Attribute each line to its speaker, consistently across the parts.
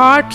Speaker 1: 8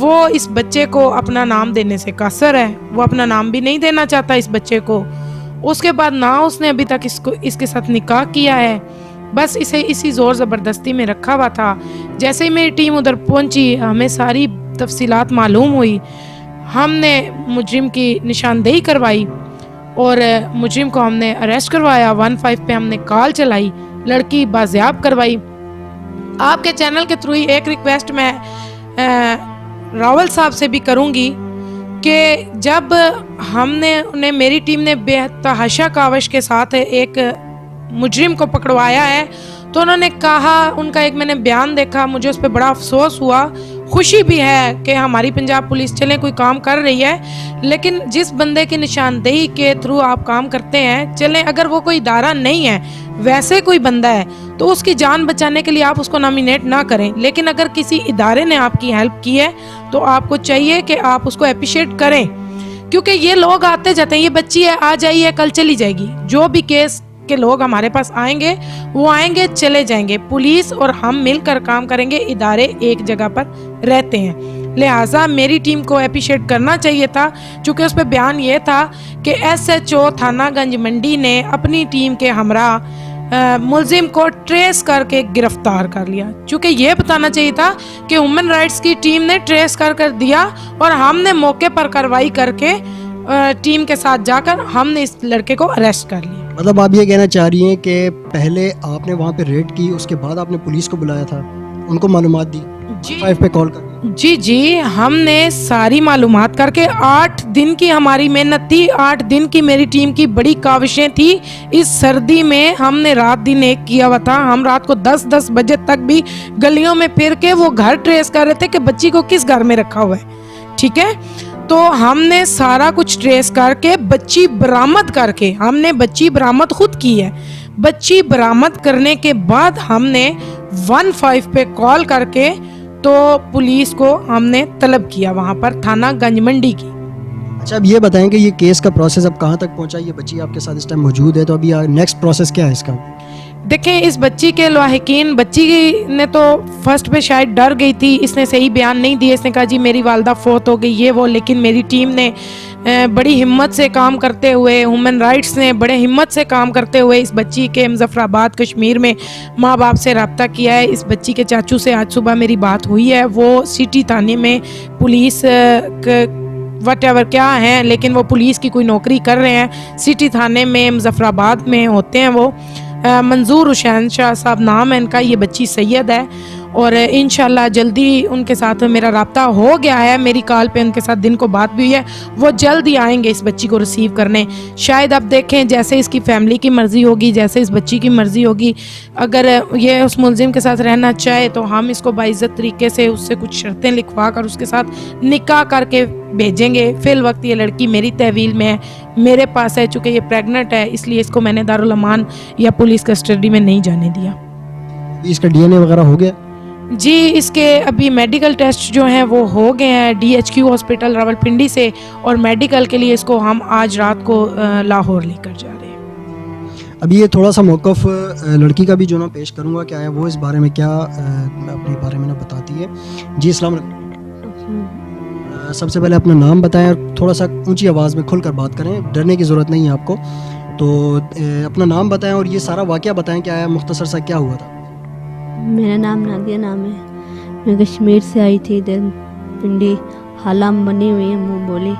Speaker 1: وہ اس بچے کو اپنا نام دینے سے قاصر ہے, وہ اپنا نام بھی نہیں دینا چاہتا اس بچے کو. اس کے بعد نہ اس نے ابھی تک اس کے ساتھ نکاح کیا ہے, بس اسے اسی زور زبردستی میں رکھا ہوا تھا. جیسے ہی میری ٹیم ادھر پہنچی, ہمیں ساری تفصیلات معلوم ہوئی, ہم نے مجرم کی نشاندہی کروائی اور مجرم کو ہم نے اریسٹ کروایا. 15 پہ ہم نے کال چلائی, لڑکی بازیاب کروائی. آپ کے چینل کے تھرو ہی ایک ریکویسٹ میں راول صاحب سے بھی کروں گی کہ جب ہم نے انہیں, میری ٹیم نے بے تحاشا کاوش کے ساتھ ایک مجرم کو پکڑوایا ہے, تو انہوں نے کہا, ان کا ایک میں نے بیان دیکھا, مجھے اس پہ بڑا افسوس ہوا. خوشی بھی ہے کہ ہماری پنجاب پولیس چلیں کوئی کام کر رہی ہے, لیکن جس بندے کی نشاندہی کے تھرو آپ کام کرتے ہیں, چلیں اگر وہ کوئی ادارہ نہیں ہے, ویسے کوئی بندہ ہے, تو اس کی جان بچانے کے لیے آپ اس کو نامینیٹ نہ کریں. لیکن اگر کسی ادارے نے آپ کی ہیلپ کی ہے تو آپ کو چاہیے کہ آپ اس کو اپریشیٹ کریں, کیونکہ یہ لوگ آتے جاتے ہیں. یہ بچی ہے, آ جائیے, کل چلی جائے گی. جو بھی کیس کے لوگ ہمارے پاس آئیں گے وہ آئیں گے, چلے جائیں گے. پولیس اور ہم مل کر کام کریں گے, ادارے ایک جگہ پر رہتے ہیں. لہٰذا میری ٹیم کو اپریشیٹ کرنا چاہیے تھا, چونکہ اس پہ بیان یہ تھا کہ SHO تھانہ گنج منڈی نے اپنی ٹیم کے ہمراہ ملزم کو ٹریس کر کے گرفتار کر لیا. چونکہ یہ بتانا چاہیے تھا کہ ہیومن رائٹس کی ٹیم نے ٹریس کر دیا اور ہم نے موقع پر کارروائی کر کے ٹیم کے ساتھ جا کر ہم نے اس لڑکے کو اریسٹ کر لیا.
Speaker 2: مطلب آپ یہ کہنا چاہ رہی ہیں کہ پہلے آپ نے وہاں پہ ریڈ کی, اس کے بعد آپ نے پولیس کو بلایا تھا, ان کو معلومات دی, 5 پہ کال کر.
Speaker 1: جی ہم نے ساری معلومات کر کے 8 دن کی ہماری محنت تھی, 8 دن کی میری ٹیم کی بڑی کاوشیں تھی. اس سردی میں ہم نے رات دن ایک کیا ہوا تھا. ہم رات کو 10 بجے تک بھی گلیوں میں پھر کے وہ گھر ٹریس کر رہے تھے کہ بچی کو کس گھر میں رکھا ہوا ہے. ٹھیک ہے, تو ہم نے سارا کچھ ٹریس کر کے بچی برآمد کر کے, ہم نے بچی برآمد خود کی ہے. بچی برآمد کرنے کے بعد ہم نے 15 پہ کال کر کے تو پولیس کو ہم نے طلب کیا وہاں پر تھانہ گنج منڈی کی.
Speaker 2: اچھا, اب یہ بتائیں کہ یہ کیس کا پروسیس اب کہاں تک پہنچا؟ یہ بچی آپ کے ساتھ اس ٹائم موجود ہے, تو ابھی نیکسٹ پروسیس کیا ہے اس کا؟
Speaker 1: دیکھیں, اس بچی کے لاحقین, بچی نے تو فرسٹ پہ شاید ڈر گئی تھی, اس نے صحیح بیان نہیں دیا. اس نے کہا جی میری والدہ فوت ہو گئی, یہ وہ. لیکن میری ٹیم نے بڑی ہمت سے کام کرتے ہوئے, ہیومن رائٹس نے بڑے ہمت سے کام کرتے ہوئے اس بچی کے مظفر آباد کشمیر میں ماں باپ سے رابطہ کیا ہے. اس بچی کے چاچو سے آج صبح میری بات ہوئی ہے. وہ سٹی تھانے میں پولیس وٹ ایور کیا ہیں, لیکن وہ پولیس کی کوئی نوکری کر رہے ہیں. سٹی تھانے میں مظفر آباد میں ہوتے ہیں. وہ منظور حسین شاہ صاحب نام ہے ان کا. یہ بچی سید ہے اور انشاءاللہ جلدی ان کے ساتھ میرا رابطہ ہو گیا ہے. میری کال پہ ان کے ساتھ دن کو بات بھی ہوئی ہے. وہ جلد ہی آئیں گے اس بچی کو ریسیو کرنے. شاید اب دیکھیں جیسے اس کی فیملی کی مرضی ہوگی, جیسے اس بچی کی مرضی ہوگی. اگر یہ اس ملزم کے ساتھ رہنا چاہے تو ہم اس کو باعزت طریقے سے اس سے کچھ شرطیں لکھوا کر اس کے ساتھ نکاح کر کے بھیجیں گے. فی الوقت یہ لڑکی میری تحویل میں ہے, میرے پاس ہے. چونکہ یہ پریگننٹ ہے اس لیے اس کو میں نے دارالامان یا پولیس کسٹڈی میں نہیں جانے دیا.
Speaker 2: اس کا DNA وغیرہ ہو گیا؟
Speaker 1: جی اس کے ابھی میڈیکل ٹیسٹ جو ہیں وہ ہو گئے ہیں DHQ ہاسپٹل راولپنڈی سے, اور میڈیکل کے لیے اس کو ہم آج رات کو لاہور لے کر جا رہے ہیں.
Speaker 2: ابھی یہ تھوڑا سا موقف لڑکی کا بھی جو نا پیش کروں گا, کیا ہے وہ اس بارے میں کیا اپنے بارے میں نا بتاتی ہے. جی السلام علیکم. سب سے پہلے اپنا نام بتائیں اور تھوڑا سا اونچی آواز میں کھل کر بات کریں, ڈرنے کی ضرورت نہیں ہے آپ کو. تو اپنا نام بتائیں اور یہ سارا واقعہ بتائیں, کیا ہے مختصر سا کیا ہوا تھا.
Speaker 3: میرا نام نادیہ نام ہے. میں کشمیر سے آئی تھی ادھر پنڈی, حالام بنی ہوئی ہے منہ بولی.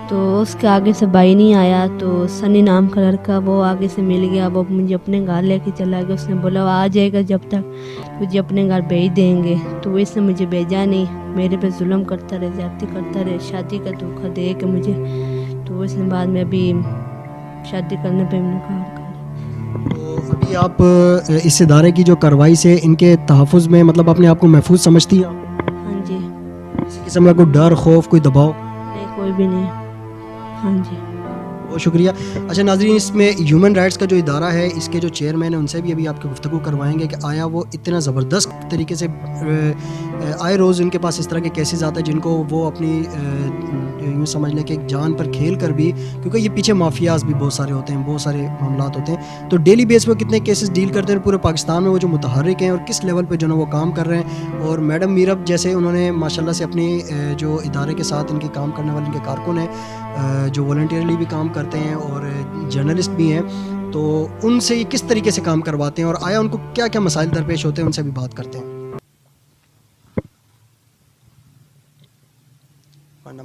Speaker 3: تو اس کے آگے سے بھائی نہیں آیا, تو سنی نام کا لڑکا وہ آگے سے مل گیا. وہ مجھے اپنے گھر لے کے چلا گیا. اس نے بولا وہ آ جائے گا جب تک مجھے اپنے گھر بھیج دیں گے. تو وہ اس نے مجھے بھیجا نہیں, میرے پہ ظلم کرتا رہے, زیادتی کرتا رہے, شادی کا دھوکہ دے کے مجھے. تو اس نے بعد میں ابھی شادی کرنے پہ انکار کر.
Speaker 2: تو ابھی آپ اس ادارے کی جو کارروائی سے ان کے تحفظ میں مطلب اپنے آپ کو محفوظ سمجھتی ہیں؟
Speaker 3: ہاں جی.
Speaker 2: کسی قسم کا کوئی ڈر, خوف, کوئی دباؤ؟
Speaker 3: نہیں, کوئی بھی نہیں. ہاں جی.
Speaker 2: بہت شکریہ. اچھا ناظرین, اس میں ہیومن رائٹس کا جو ادارہ ہے اس کے جو چیئرمین ہیں ان سے بھی ابھی آپ کی گفتگو کروائیں گے کہ آیا وہ اتنا زبردست طریقے سے آئے روز ان کے پاس اس طرح کے کیسز آتے ہیں جن کو وہ اپنی یوں سمجھ لیں کہ ایک جان پر کھیل کر بھی, کیونکہ یہ پیچھے مافیاز بھی بہت سارے ہوتے ہیں, بہت سارے معاملات ہوتے ہیں, تو ڈیلی بیس پہ کتنے کیسز ڈیل کرتے ہیں پورے پاکستان میں, وہ جو متحرک ہیں اور کس لیول پہ جو ہے وہ کام کر رہے ہیں. اور میڈم میرب جیسے انہوں نے ماشاءاللہ سے اپنی جو ادارے کے ساتھ ان کے کام کرنے والے ان کے کارکن ہیں جو والنٹیئرلی بھی کام کرتے ہیں اور جرنلسٹ بھی ہیں, تو ان سے یہ کس طریقے سے کام کرواتے ہیں اور آیا ان کو کیا کیا مسائل درپیش ہوتے ہیں, ان سے بھی بات کرتے ہیں.